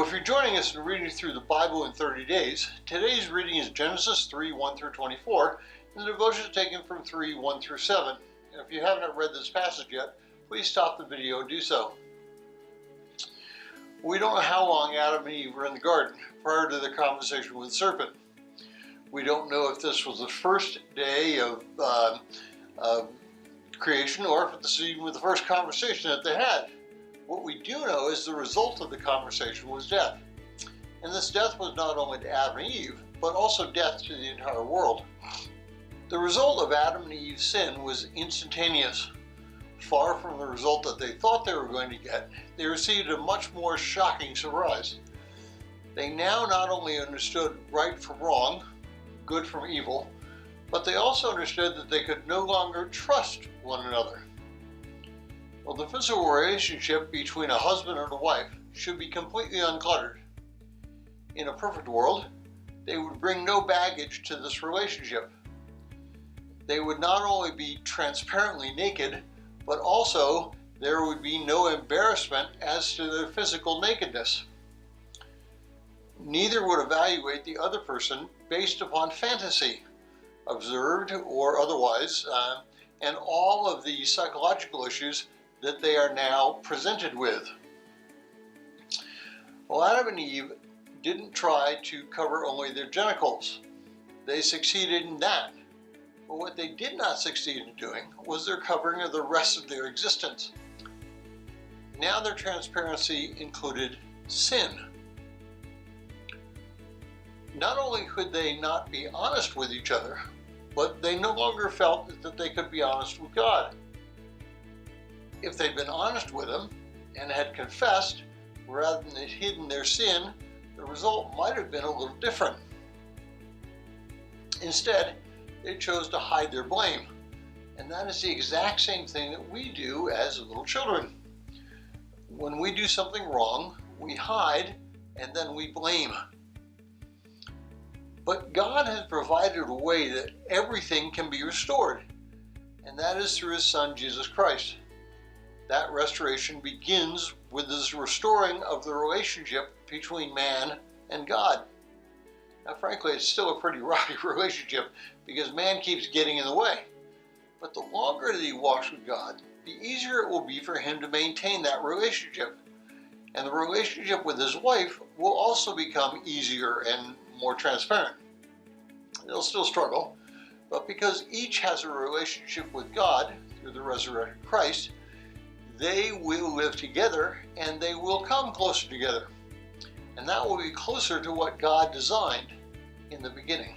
Well, if you're joining us in reading through the Bible in 30 days, today's reading is Genesis 3, 1 through 24, and the devotion is taken from 3, 1 through 7. And if you haven't read this passage yet, please stop the video and do so. We don't know how long Adam and Eve were in the garden prior to their conversation with the serpent. We don't know if this was the first day of creation or if this even was the first conversation that they had. What we do know is the result of the conversation was death. And this death was not only to Adam and Eve, but also death to the entire world. The result of Adam and Eve's sin was instantaneous. Far from the result that they thought they were going to get, they received a much more shocking surprise. They now not only understood right from wrong, good from evil, but they also understood that they could no longer trust one another. Well, the physical relationship between a husband and a wife should be completely uncluttered. In a perfect world, they would bring no baggage to this relationship. They would not only be transparently naked, but also there would be no embarrassment as to their physical nakedness. Neither would evaluate the other person based upon fantasy, observed or otherwise, and all of the psychological issues that they are now presented with. Well, Adam and Eve didn't try to cover only their genitals. They succeeded in that. But what they did not succeed in doing was their covering of the rest of their existence. Now their transparency included sin. Not only could they not be honest with each other, but they no longer felt that they could be honest with God. If they'd been honest with Him and had confessed rather than hidden their sin, the result might have been a little different. Instead, they chose to hide their blame, and that is the exact same thing that we do as little children. When we do something wrong, we hide and then we blame. But God has provided a way that everything can be restored, and that is through His Son, Jesus Christ. That restoration begins with this restoring of the relationship between man and God. Now, frankly, it's still a pretty rocky relationship because man keeps getting in the way. But the longer that he walks with God, the easier it will be for him to maintain that relationship. And the relationship with his wife will also become easier and more transparent. They'll still struggle, but because each has a relationship with God through the resurrected Christ, they will live together and they will come closer together. And that will be closer to what God designed in the beginning.